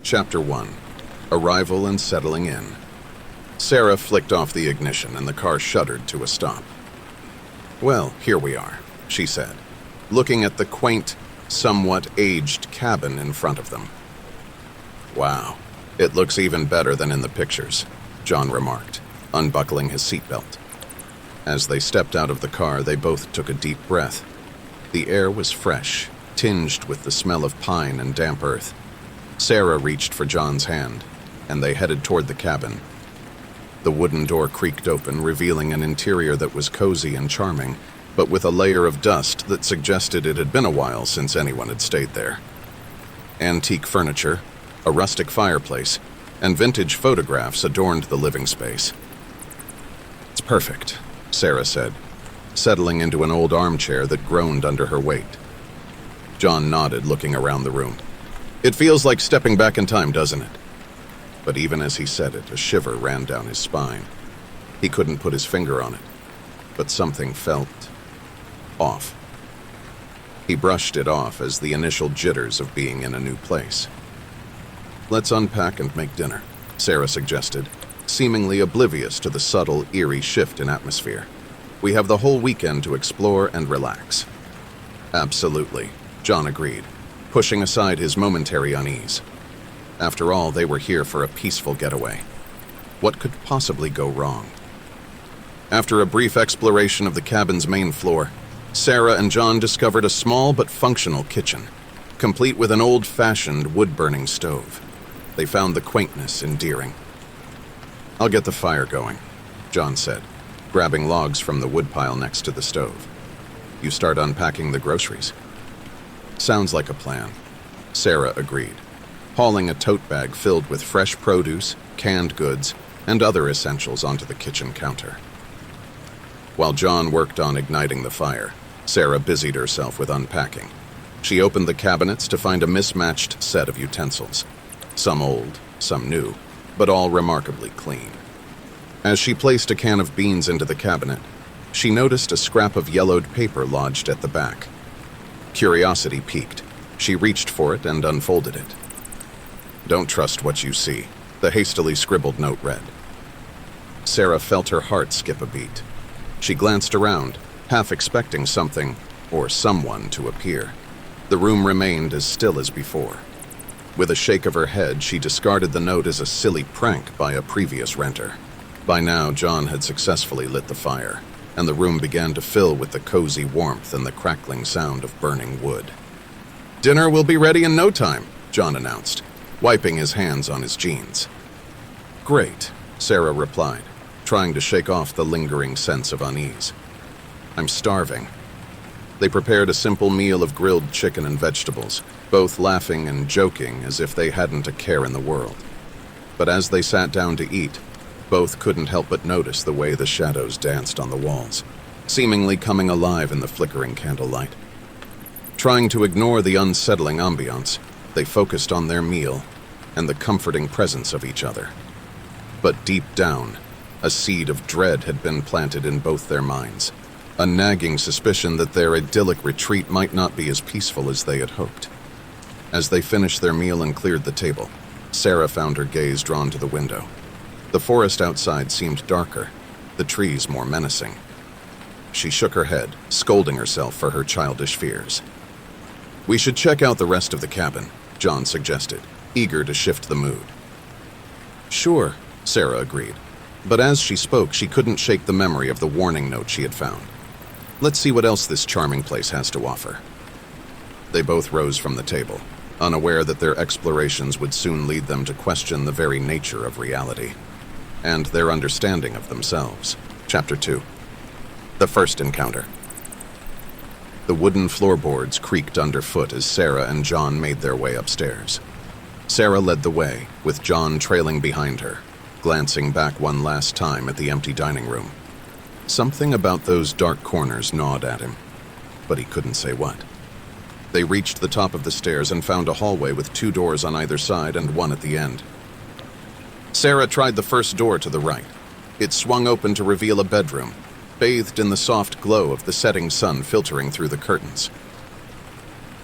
Chapter 1. Arrival and Settling In. Sarah flicked off the ignition and the car shuddered to a stop. "Well, here we are," she said, looking at the quaint, somewhat aged cabin in front of them. "Wow, it looks even better than in the pictures," John remarked, unbuckling his seatbelt. As they stepped out of the car, they both took a deep breath. The air was fresh, tinged with the smell of pine and damp earth. Sarah reached for John's hand, and they headed toward the cabin. The wooden door creaked open, revealing an interior that was cozy and charming, but with a layer of dust that suggested it had been a while since anyone had stayed there. Antique furniture, a rustic fireplace, and vintage photographs adorned the living space. "It's perfect," Sarah said, settling into an old armchair that groaned under her weight. John nodded, looking around the room. "It feels like stepping back in time, doesn't it?" But even as he said it, a shiver ran down his spine. He couldn't put his finger on it, but something felt off. He brushed it off as the initial jitters of being in a new place. "Let's unpack and make dinner," Sarah suggested, seemingly oblivious to the subtle, eerie shift in atmosphere. "We have the whole weekend to explore and relax." "Absolutely," John agreed, pushing aside his momentary unease. After all, they were here for a peaceful getaway. What could possibly go wrong? After a brief exploration of the cabin's main floor, Sarah and John discovered a small but functional kitchen, complete with an old-fashioned wood-burning stove. They found the quaintness endearing. "I'll get the fire going," John said, grabbing logs from the woodpile next to the stove. "You start unpacking the groceries." "Sounds like a plan," Sarah agreed, hauling a tote bag filled with fresh produce, canned goods, and other essentials onto the kitchen counter. While John worked on igniting the fire, Sarah busied herself with unpacking. She opened the cabinets to find a mismatched set of utensils, some old, some new, but all remarkably clean. As she placed a can of beans into the cabinet, she noticed a scrap of yellowed paper lodged at the back. Curiosity piqued. She reached for it and unfolded it. "Don't trust what you see," the hastily scribbled note read. Sarah felt her heart skip a beat. She glanced around, half expecting something or someone to appear. The room remained as still as before. With a shake of her head, she discarded the note as a silly prank by a previous renter. By now, John had successfully lit the fire, and the room began to fill with the cozy warmth and the crackling sound of burning wood. "Dinner will be ready in no time," John announced, wiping his hands on his jeans. "Great," Sarah replied, trying to shake off the lingering sense of unease. "I'm starving." They prepared a simple meal of grilled chicken and vegetables, both laughing and joking as if they hadn't a care in the world. But as they sat down to eat, both couldn't help but notice the way the shadows danced on the walls, seemingly coming alive in the flickering candlelight. Trying to ignore the unsettling ambiance, they focused on their meal and the comforting presence of each other. But deep down, a seed of dread had been planted in both their minds, a nagging suspicion that their idyllic retreat might not be as peaceful as they had hoped. As they finished their meal and cleared the table, Sarah found her gaze drawn to the window. The forest outside seemed darker, the trees more menacing. She shook her head, scolding herself for her childish fears. "We should check out the rest of the cabin," John suggested, eager to shift the mood. "Sure," Sarah agreed, but as she spoke, she couldn't shake the memory of the warning note she had found. "Let's see what else this charming place has to offer." They both rose from the table, unaware that their explorations would soon lead them to question the very nature of reality and their understanding of themselves. Chapter 2. The First Encounter. The wooden floorboards creaked underfoot as Sarah and John made their way upstairs. Sarah led the way, with John trailing behind her, glancing back one last time at the empty dining room. Something about those dark corners gnawed at him, but he couldn't say what. They reached the top of the stairs and found a hallway with 2 doors on either side and one at the end. Sarah tried the first door to the right. It swung open to reveal a bedroom, bathed in the soft glow of the setting sun filtering through the curtains.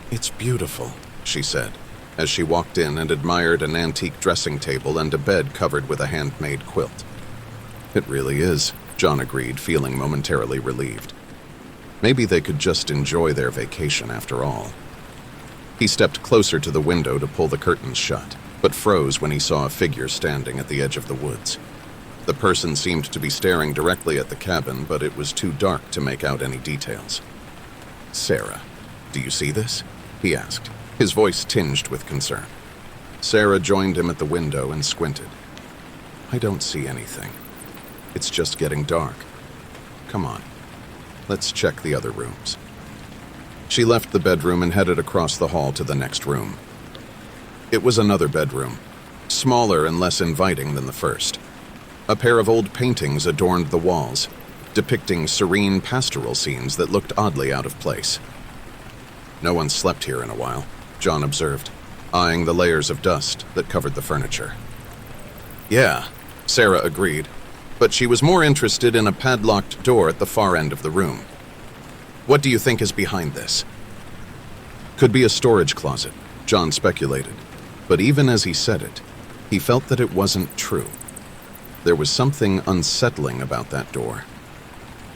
"It's beautiful," she said, as she walked in and admired an antique dressing table and a bed covered with a handmade quilt. It really is, John agreed, feeling momentarily relieved. Maybe they could just enjoy their vacation after all. He stepped closer to the window to pull the curtains shut, but froze when he saw a figure standing at the edge of the woods. The person seemed to be staring directly at the cabin, but it was too dark to make out any details. "Sarah, do you see this?" he asked, his voice tinged with concern. Sarah joined him at the window and squinted. "I don't see anything. It's just getting dark. Come on, let's check the other rooms." She left the bedroom and headed across the hall to the next room. It was another bedroom, smaller and less inviting than the first. A pair of old paintings adorned the walls, depicting serene pastoral scenes that looked oddly out of place. "No one slept here in a while," John observed, eyeing the layers of dust that covered the furniture. "Yeah," Sarah agreed, but she was more interested in a padlocked door at the far end of the room. "What do you think is behind this?" "Could be a storage closet," John speculated, but even as he said it, he felt that it wasn't true. There was something unsettling about that door.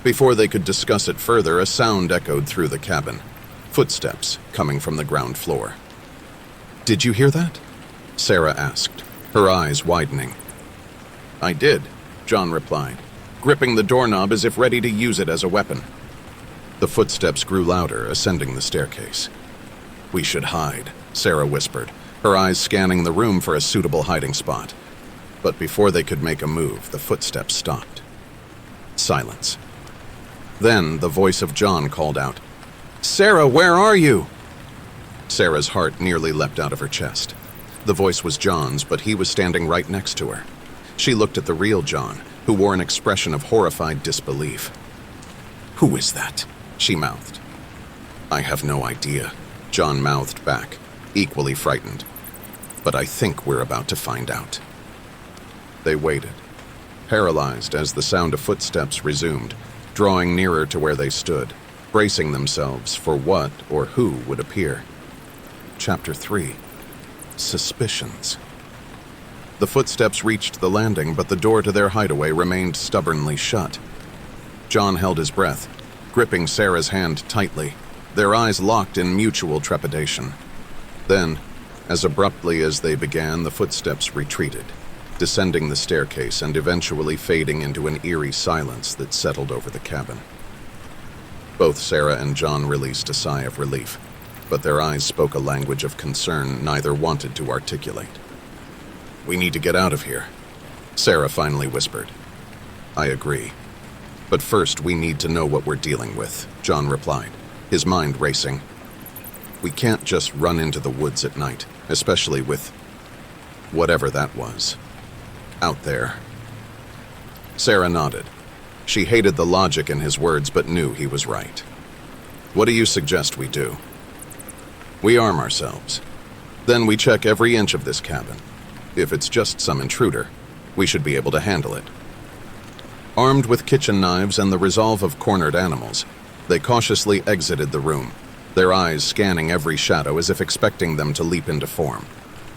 Before they could discuss it further, a sound echoed through the cabin, footsteps coming from the ground floor. "Did you hear that?" Sarah asked, her eyes widening. "I did," John replied, gripping the doorknob as if ready to use it as a weapon. The footsteps grew louder, ascending the staircase. "We should hide," Sarah whispered, her eyes scanning the room for a suitable hiding spot. But before they could make a move, the footsteps stopped. Silence. Then the voice of John called out, "Sarah, where are you?" Sarah's heart nearly leapt out of her chest. The voice was John's, but he was standing right next to her. She looked at the real John, who wore an expression of horrified disbelief. "Who is that?" she mouthed. "I have no idea," John mouthed back, equally frightened. "But I think we're about to find out." They waited, paralyzed as the sound of footsteps resumed, drawing nearer to where they stood, bracing themselves for what or who would appear. Chapter 3. Suspicions. The footsteps reached the landing, but the door to their hideaway remained stubbornly shut. John held his breath, gripping Sarah's hand tightly, their eyes locked in mutual trepidation. Then, as abruptly as they began, the footsteps retreated, descending the staircase and eventually fading into an eerie silence that settled over the cabin. Both Sarah and John released a sigh of relief, but their eyes spoke a language of concern neither wanted to articulate. "We need to get out of here," Sarah finally whispered. "I agree. But first we need to know what we're dealing with," John replied, his mind racing. "We can't just run into the woods at night, especially with whatever that was. Out there." Sarah nodded. She hated the logic in his words but knew he was right. "What do you suggest we do?" "We arm ourselves. Then we check every inch of this cabin. If it's just some intruder, we should be able to handle it." Armed with kitchen knives and the resolve of cornered animals, they cautiously exited the room, their eyes scanning every shadow as if expecting them to leap into form.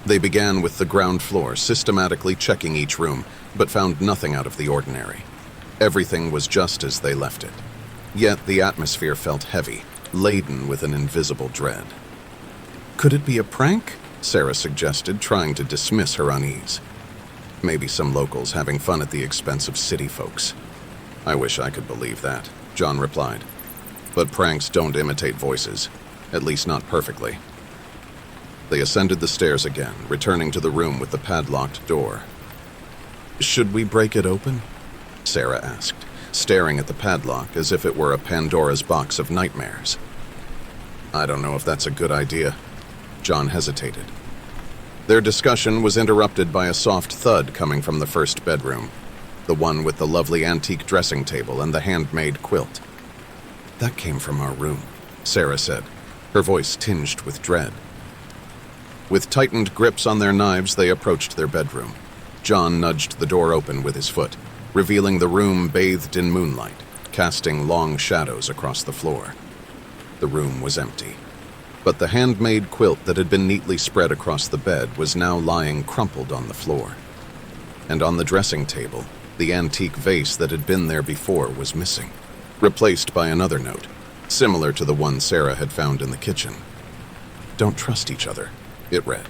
They began with the ground floor, systematically checking each room, but found nothing out of the ordinary. Everything was just as they left it. Yet the atmosphere felt heavy, laden with an invisible dread. "Could it be a prank?" Sarah suggested, trying to dismiss her unease. "Maybe some locals having fun at the expense of city folks." "I wish I could believe that," John replied. "But pranks don't imitate voices, at least not perfectly." They ascended the stairs again, returning to the room with the padlocked door. "Should we break it open?" Sarah asked, staring at the padlock as if it were a Pandora's box of nightmares. "I don't know if that's a good idea." John hesitated. Their discussion was interrupted by a soft thud coming from the first bedroom, the one with the lovely antique dressing table and the handmade quilt. "That came from our room," Sarah said, her voice tinged with dread. With tightened grips on their knives, they approached their bedroom. John nudged the door open with his foot, revealing the room bathed in moonlight, casting long shadows across the floor. The room was empty. but the handmade quilt that had been neatly spread across the bed was now lying crumpled on the floor. And on the dressing table, the antique vase that had been there before was missing, replaced by another note, similar to the one Sarah had found in the kitchen. "Don't trust each other," it read.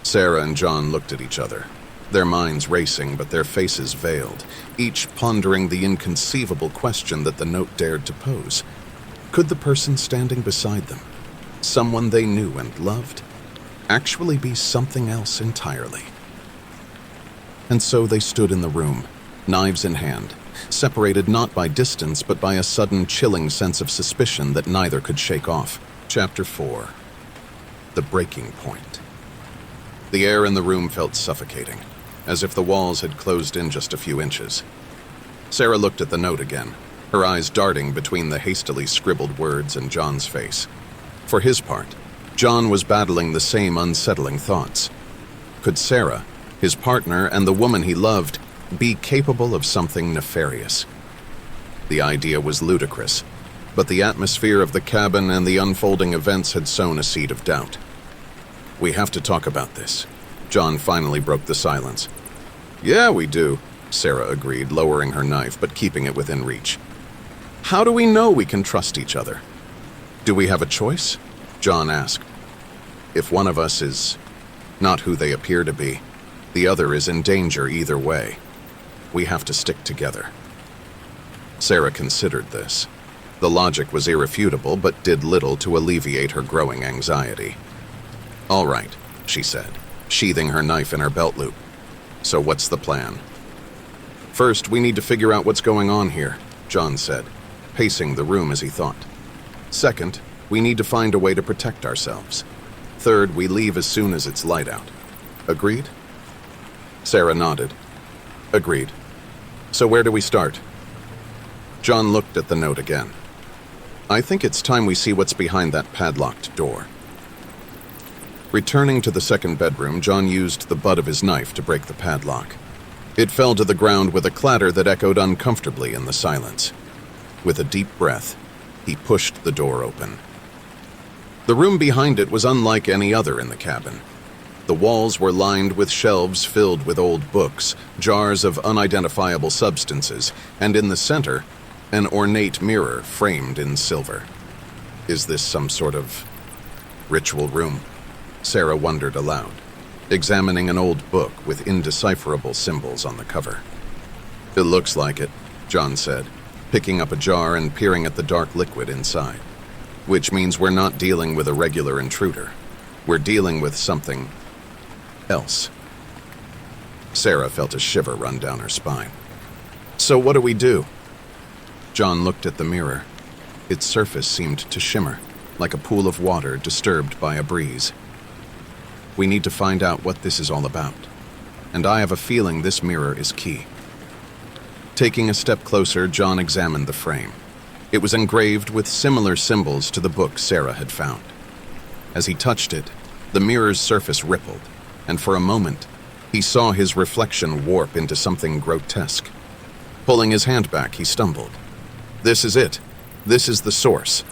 Sarah and John looked at each other, their minds racing but their faces veiled, each pondering the inconceivable question that the note dared to pose. Could the person standing beside them, someone they knew and loved, actually be something else entirely? And so they stood in the room, knives in hand, separated not by distance but by a sudden chilling sense of suspicion that neither could shake off. Chapter 4. The Breaking Point. The air in the room felt suffocating, as if the walls had closed in just a few inches. Sarah looked at the note again, her eyes darting between the hastily scribbled words and John's face. For his part, John was battling the same unsettling thoughts. Could Sarah, his partner and the woman he loved, be capable of something nefarious? The idea was ludicrous, but the atmosphere of the cabin and the unfolding events had sown a seed of doubt. "We have to talk about this." John finally broke the silence. "Yeah, we do," Sarah agreed, lowering her knife but keeping it within reach. "How do we know we can trust each other?" "Do we have a choice?" John asked. "If one of us is not who they appear to be, the other is in danger either way. We have to stick together." Sarah considered this. The logic was irrefutable, but did little to alleviate her growing anxiety. "All right," she said, sheathing her knife in her belt loop. "So what's the plan?" "First, we need to figure out what's going on here," John said, pacing the room as he thought. "Second, we need to find a way to protect ourselves. Third, we leave as soon as it's light out. Agreed?" Sarah nodded. "Agreed. So where do we start?" John looked at the note again. "I think it's time we see what's behind that padlocked door." Returning to the second bedroom, John used the butt of his knife to break the padlock. It fell to the ground with a clatter that echoed uncomfortably in the silence. With a deep breath, he pushed the door open. The room behind it was unlike any other in the cabin. The walls were lined with shelves filled with old books, jars of unidentifiable substances, and in the center, an ornate mirror framed in silver. Is this some sort of ritual room? Sarah wondered aloud, examining an old book with indecipherable symbols on the cover. "It looks like it," John said, picking up a jar and peering at the dark liquid inside. "Which means we're not dealing with a regular intruder. We're dealing with something else." Sarah felt a shiver run down her spine. "So what do we do?" John looked at the mirror. Its surface seemed to shimmer, like a pool of water disturbed by a breeze. "We need to find out what this is all about, and I have a feeling this mirror is key." Taking a step closer, John examined the frame. It was engraved with similar symbols to the book Sarah had found. As he touched it, the mirror's surface rippled, and for a moment, he saw his reflection warp into something grotesque. Pulling his hand back, he stumbled. "This is it. This is the source."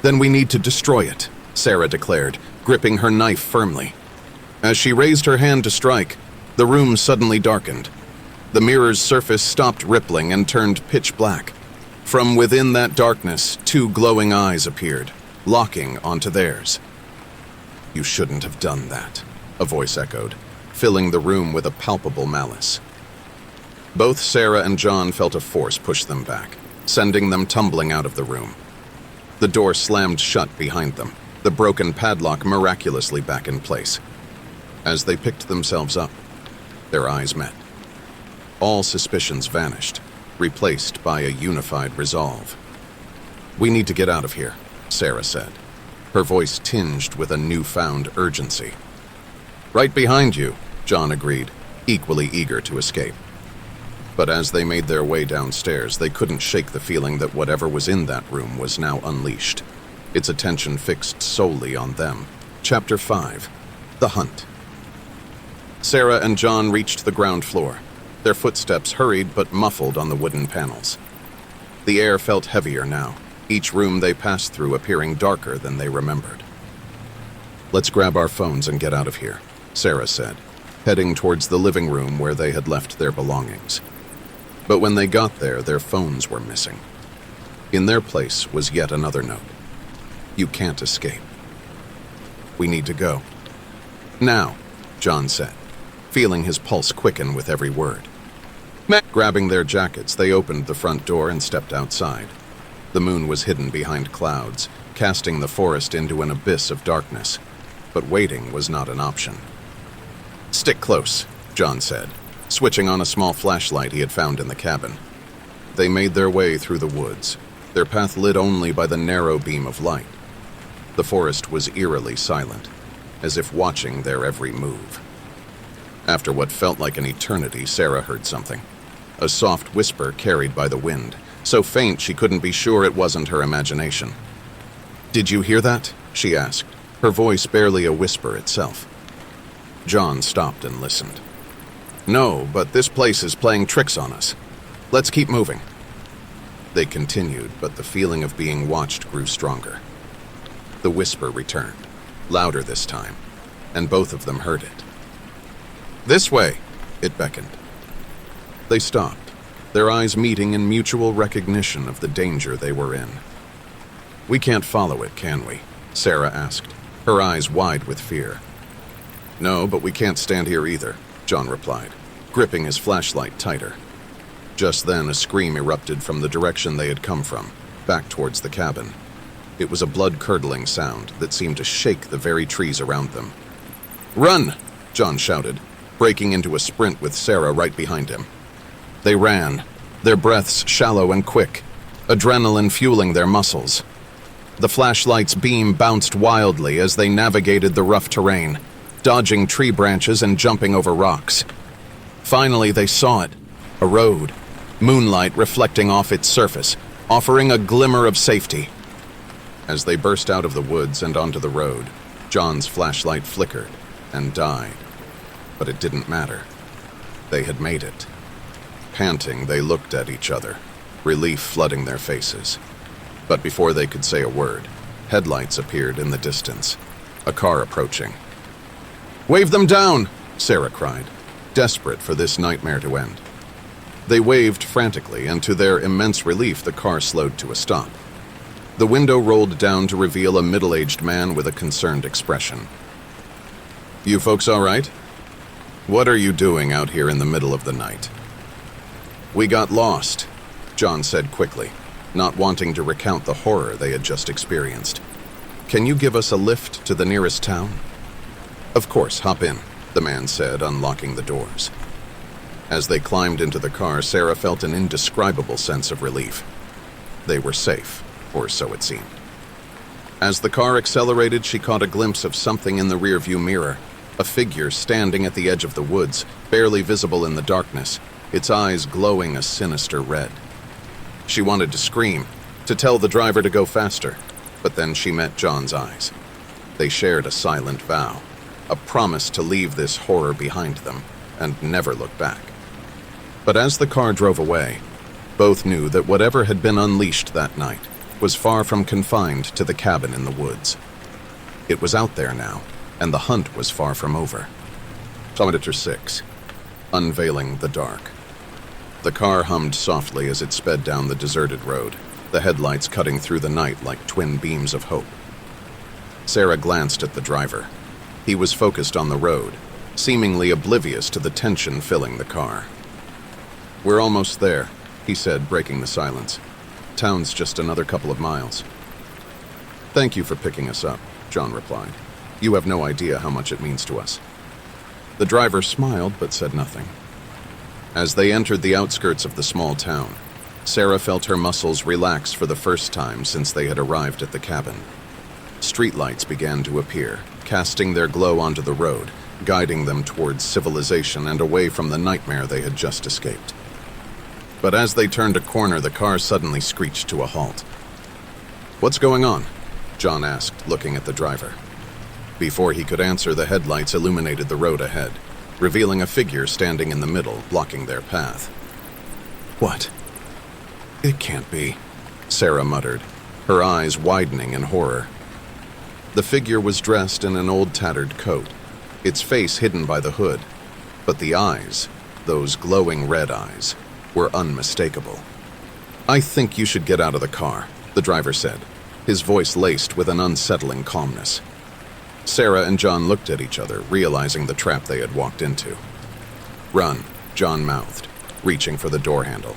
"Then we need to destroy it," Sarah declared, gripping her knife firmly. As she raised her hand to strike, the room suddenly darkened. The mirror's surface stopped rippling and turned pitch black. From within that darkness, two glowing eyes appeared, locking onto theirs. "You shouldn't have done that," a voice echoed, filling the room with a palpable malice. Both Sarah and John felt a force push them back, sending them tumbling out of the room. The door slammed shut behind them, the broken padlock miraculously back in place. As they picked themselves up, their eyes met. All suspicions vanished, replaced by a unified resolve. "We need to get out of here," Sarah said, her voice tinged with a newfound urgency. "Right behind you," John agreed, equally eager to escape. But as they made their way downstairs, they couldn't shake the feeling that whatever was in that room was now unleashed, its attention fixed solely on them. Chapter 5. The Hunt. Sarah and John reached the ground floor, their footsteps hurried but muffled on the wooden panels. The air felt heavier now, each room they passed through appearing darker than they remembered. "Let's grab our phones and get out of here," Sarah said, heading towards the living room where they had left their belongings. But when they got there, their phones were missing. In their place was yet another note. "You can't escape. We need to go." "Now," John said, feeling his pulse quicken with every word. Grabbing their jackets, they opened the front door and stepped outside. The moon was hidden behind clouds, casting the forest into an abyss of darkness. But waiting was not an option. "Stick close," John said, switching on a small flashlight he had found in the cabin. They made their way through the woods, their path lit only by the narrow beam of light. The forest was eerily silent, as if watching their every move. After what felt like an eternity, Sarah heard something. A soft whisper carried by the wind, so faint she couldn't be sure it wasn't her imagination. "Did you hear that?" she asked, her voice barely a whisper itself. John stopped and listened. "No, but this place is playing tricks on us. Let's keep moving." They continued, but the feeling of being watched grew stronger. The whisper returned, louder this time, and both of them heard it. "This way," it beckoned. They stopped, their eyes meeting in mutual recognition of the danger they were in. "We can't follow it, can we?" Sarah asked, her eyes wide with fear. "No, but we can't stand here either," John replied, gripping his flashlight tighter. Just then, a scream erupted from the direction they had come from, back towards the cabin. It was a blood-curdling sound that seemed to shake the very trees around them. "Run!" John shouted, breaking into a sprint with Sarah right behind him. They ran, their breaths shallow and quick, adrenaline fueling their muscles. The flashlight's beam bounced wildly as they navigated the rough terrain, dodging tree branches and jumping over rocks. Finally, they saw it, a road, moonlight reflecting off its surface, offering a glimmer of safety. As they burst out of the woods and onto the road, John's flashlight flickered and died. But it didn't matter. They had made it. Panting, they looked at each other, relief flooding their faces. But before they could say a word, headlights appeared in the distance, a car approaching. "Wave them down!" Sarah cried, desperate for this nightmare to end. They waved frantically, and to their immense relief, the car slowed to a stop. The window rolled down to reveal a middle-aged man with a concerned expression. "You folks all right? What are you doing out here in the middle of the night?" "We got lost," John said quickly, not wanting to recount the horror they had just experienced. "Can you give us a lift to the nearest town?" "Of course, hop in," the man said, unlocking the doors. As they climbed into the car, Sarah felt an indescribable sense of relief. They were safe, or so it seemed. As the car accelerated, she caught a glimpse of something in the rearview mirror, a figure standing at the edge of the woods, barely visible in the darkness, its eyes glowing a sinister red. She wanted to scream, to tell the driver to go faster, but then she met John's eyes. They shared a silent vow, a promise to leave this horror behind them and never look back. But as the car drove away, both knew that whatever had been unleashed that night was far from confined to the cabin in the woods. It was out there now, and the hunt was far from over. Chapter 6. Unveiling the Dark. The car hummed softly as it sped down the deserted road, the headlights cutting through the night like twin beams of hope. Sarah glanced at the driver. He was focused on the road, seemingly oblivious to the tension filling the car. "We're almost there," he said, breaking the silence. "Town's just another couple of miles." "Thank you for picking us up," John replied. "You have no idea how much it means to us." The driver smiled but said nothing. As they entered the outskirts of the small town, Sarah felt her muscles relax for the first time since they had arrived at the cabin. Streetlights began to appear, casting their glow onto the road, guiding them towards civilization and away from the nightmare they had just escaped. But as they turned a corner, the car suddenly screeched to a halt. "What's going on?" John asked, looking at the driver. Before he could answer, the headlights illuminated the road ahead, revealing a figure standing in the middle, blocking their path. "What? It can't be," Sarah muttered, her eyes widening in horror. The figure was dressed in an old tattered coat, its face hidden by the hood, but the eyes, those glowing red eyes, were unmistakable. "I think you should get out of the car," the driver said, his voice laced with an unsettling calmness. Sarah and John looked at each other, realizing the trap they had walked into. "Run," John mouthed, reaching for the door handle.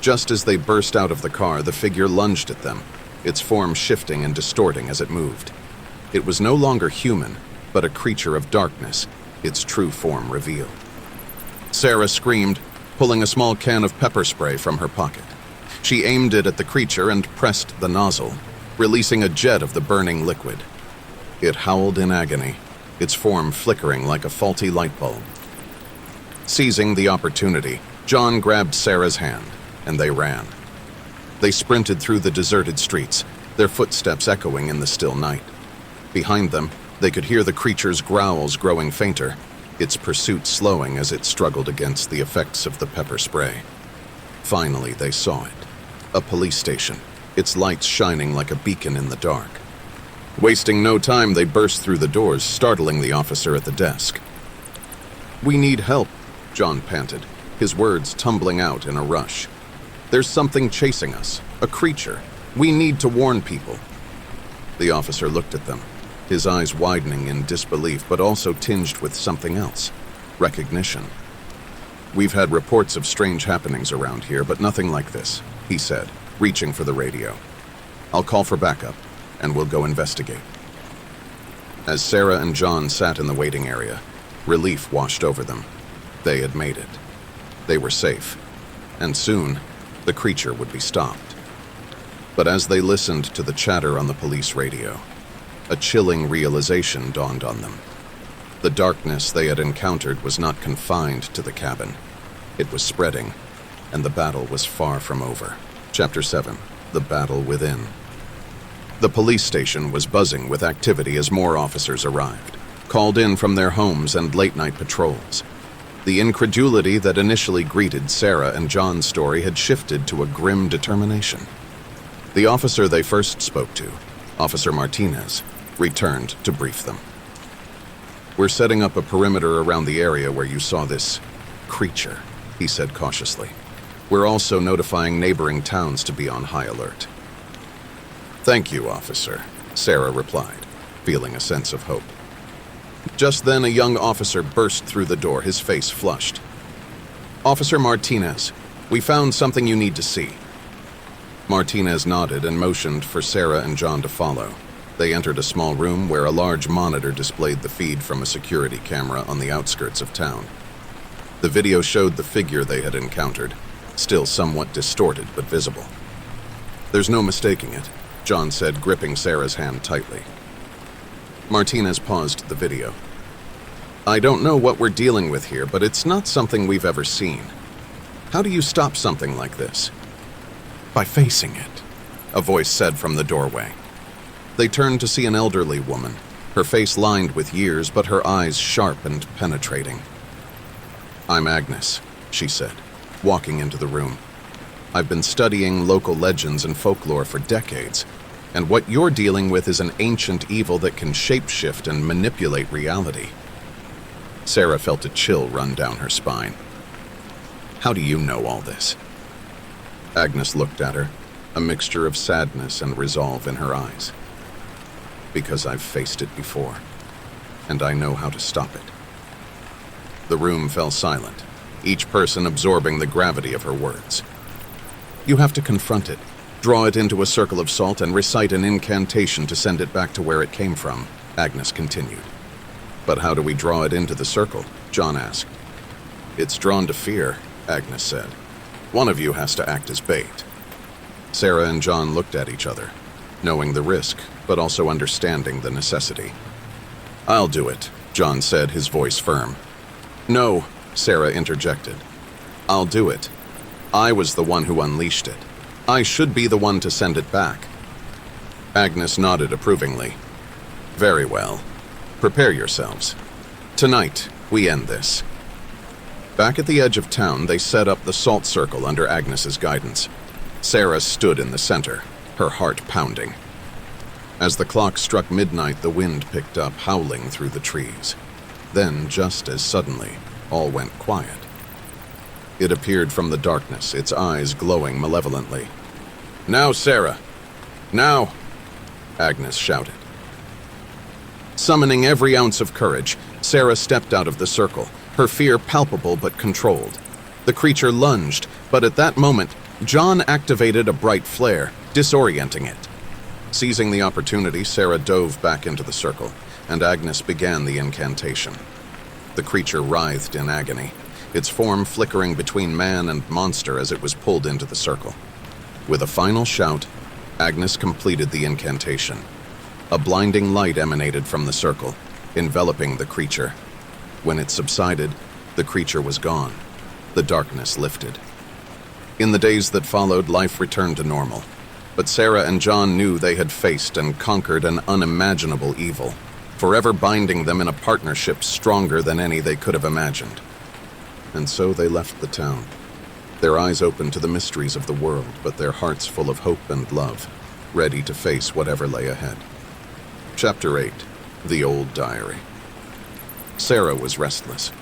Just as they burst out of the car, the figure lunged at them, its form shifting and distorting as it moved. It was no longer human, but a creature of darkness, its true form revealed. Sarah screamed, pulling a small can of pepper spray from her pocket. She aimed it at the creature and pressed the nozzle, releasing a jet of the burning liquid. It howled in agony, its form flickering like a faulty light bulb. Seizing the opportunity, John grabbed Sarah's hand, and they ran. They sprinted through the deserted streets, their footsteps echoing in the still night. Behind them, they could hear the creature's growls growing fainter, its pursuit slowing as it struggled against the effects of the pepper spray. Finally, they saw it. A police station, its lights shining like a beacon in the dark. Wasting no time, they burst through the doors, startling the officer at the desk. "We need help," John panted, his words tumbling out in a rush. "There's something chasing us, a creature. We need to warn people." The officer looked at them, his eyes widening in disbelief but also tinged with something else, recognition. "We've had reports of strange happenings around here, but nothing like this," he said, reaching for the radio. "I'll call for backup, and we'll go investigate." As Sarah and John sat in the waiting area, relief washed over them. They had made it. They were safe, and soon, the creature would be stopped. But as they listened to the chatter on the police radio, a chilling realization dawned on them. The darkness they had encountered was not confined to the cabin. It was spreading, and the battle was far from over. Chapter 7. The Battle Within. The police station was buzzing with activity as more officers arrived, called in from their homes and late-night patrols. The incredulity that initially greeted Sarah and John's story had shifted to a grim determination. The officer they first spoke to, Officer Martinez, returned to brief them. "We're setting up a perimeter around the area where you saw this creature," he said cautiously. "We're also notifying neighboring towns to be on high alert." "Thank you, officer," Sarah replied, feeling a sense of hope. Just then, a young officer burst through the door, his face flushed. "Officer Martinez, we found something you need to see." Martinez nodded and motioned for Sarah and John to follow. They entered a small room where a large monitor displayed the feed from a security camera on the outskirts of town. The video showed the figure they had encountered, still somewhat distorted but visible. "There's no mistaking it," John said, gripping Sarah's hand tightly. Martinez paused the video. "I don't know what we're dealing with here, but it's not something we've ever seen. How do you stop something like this?" "By facing it," a voice said from the doorway. They turned to see an elderly woman, her face lined with years, but her eyes sharp and penetrating. "I'm Agnes," she said, walking into the room. "I've been studying local legends and folklore for decades, and what you're dealing with is an ancient evil that can shapeshift and manipulate reality." Sarah felt a chill run down her spine. "How do you know all this?" Agnes looked at her, a mixture of sadness and resolve in her eyes. "Because I've faced it before, and I know how to stop it." The room fell silent, each person absorbing the gravity of her words. "You have to confront it, draw it into a circle of salt, and recite an incantation to send it back to where it came from," Agnes continued. "But how do we draw it into the circle?" John asked. "It's drawn to fear," Agnes said. "One of you has to act as bait." Sarah and John looked at each other, knowing the risk, but also understanding the necessity. "I'll do it," John said, his voice firm. "No," Sarah interjected. "I'll do it. I was the one who unleashed it. I should be the one to send it back." Agnes nodded approvingly. "Very well. Prepare yourselves. Tonight, we end this." Back at the edge of town, they set up the salt circle under Agnes's guidance. Sarah stood in the center, her heart pounding. As the clock struck midnight, the wind picked up, howling through the trees. Then, just as suddenly, all went quiet. It appeared from the darkness, its eyes glowing malevolently. "Now, Sarah! Now!" Agnes shouted. Summoning every ounce of courage, Sarah stepped out of the circle, her fear palpable but controlled. The creature lunged, but at that moment, John activated a bright flare, disorienting it. Seizing the opportunity, Sarah dove back into the circle, and Agnes began the incantation. The creature writhed in agony, its form flickering between man and monster as it was pulled into the circle. With a final shout, Agnes completed the incantation. A blinding light emanated from the circle, enveloping the creature. When it subsided, the creature was gone. The darkness lifted. In the days that followed, life returned to normal. But Sarah and John knew they had faced and conquered an unimaginable evil, forever binding them in a partnership stronger than any they could have imagined. And so they left the town, their eyes open to the mysteries of the world, but their hearts full of hope and love, ready to face whatever lay ahead. Chapter 8. The Old Diary. Sarah was restless.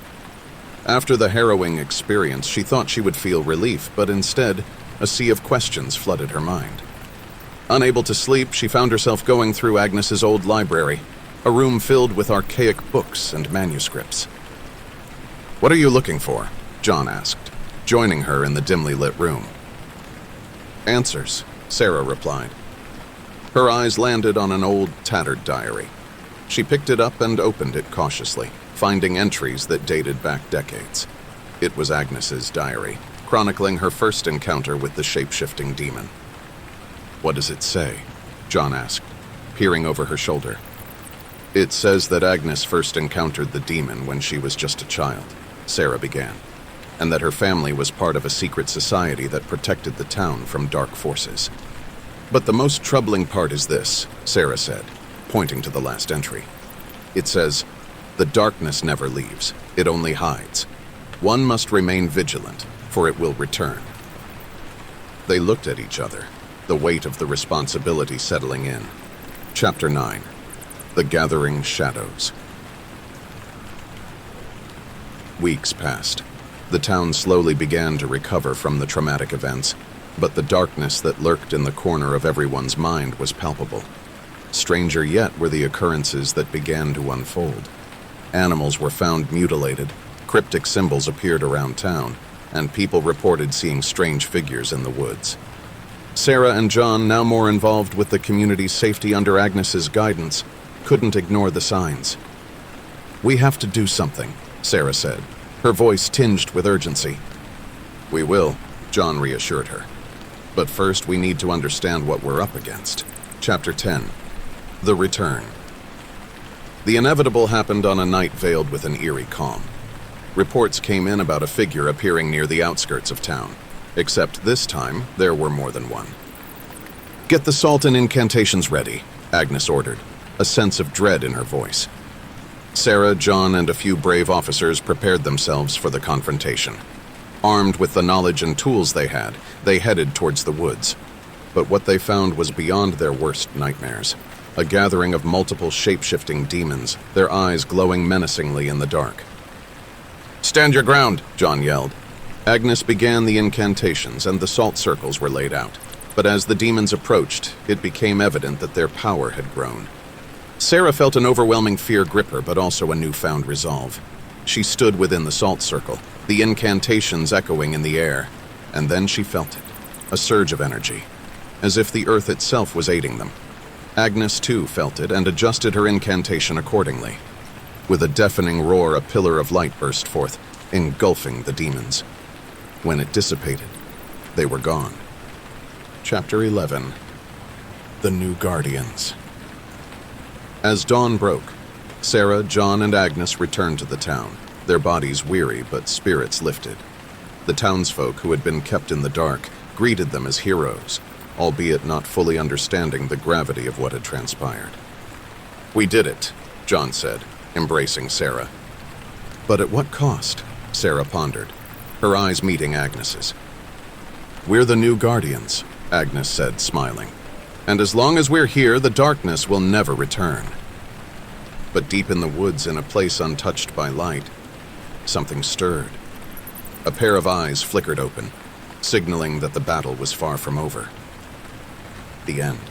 After the harrowing experience, she thought she would feel relief, but instead, a sea of questions flooded her mind. Unable to sleep, she found herself going through Agnes's old library, a room filled with archaic books and manuscripts. "What are you looking for?" John asked, joining her in the dimly lit room. "Answers," Sarah replied. Her eyes landed on an old, tattered diary. She picked it up and opened it cautiously, finding entries that dated back decades. It was Agnes's diary, chronicling her first encounter with the shape-shifting demon. "What does it say?" John asked, peering over her shoulder. "It says that Agnes first encountered the demon when she was just a child," Sarah began, "and that her family was part of a secret society that protected the town from dark forces. But the most troubling part is this," Sarah said, pointing to the last entry. "It says, 'The darkness never leaves, it only hides. One must remain vigilant, for it will return.'" They looked at each other, the weight of the responsibility settling in. Chapter 9. The Gathering Shadows. Weeks passed. The town slowly began to recover from the traumatic events, but the darkness that lurked in the corner of everyone's mind was palpable. Stranger yet were the occurrences that began to unfold. Animals were found mutilated, cryptic symbols appeared around town, and people reported seeing strange figures in the woods. Sarah and John, now more involved with the community's safety under Agnes's guidance, couldn't ignore the signs. "We have to do something," Sarah said, her voice tinged with urgency. "We will," John reassured her. "But first we need to understand what we're up against." Chapter 10. The Return. The inevitable happened on a night veiled with an eerie calm. Reports came in about a figure appearing near the outskirts of town, except this time there were more than one. "Get the salt and incantations ready," Agnes ordered, a sense of dread in her voice. Sarah, John, and a few brave officers prepared themselves for the confrontation. Armed with the knowledge and tools they had, they headed towards the woods. But what they found was beyond their worst nightmares. A gathering of multiple shape-shifting demons, their eyes glowing menacingly in the dark. "Stand your ground," John yelled. Agnes began the incantations and the salt circles were laid out. But as the demons approached, it became evident that their power had grown. Sarah felt an overwhelming fear grip her, but also a newfound resolve. She stood within the salt circle, the incantations echoing in the air, and then she felt it, a surge of energy, as if the earth itself was aiding them. Agnes, too, felt it and adjusted her incantation accordingly. With a deafening roar, a pillar of light burst forth, engulfing the demons. When it dissipated, they were gone. Chapter 11. The New Guardians. As dawn broke, Sarah, John, and Agnes returned to the town, their bodies weary but spirits lifted. The townsfolk who had been kept in the dark greeted them as heroes, albeit not fully understanding the gravity of what had transpired. "We did it," John said, embracing Sarah. "But at what cost?" Sarah pondered, her eyes meeting Agnes's. "We're the new guardians," Agnes said, smiling. And as long as we're here, the darkness will never return. But deep in the woods, in a place untouched by light, something stirred. A pair of eyes flickered open, signaling that the battle was far from over. The end.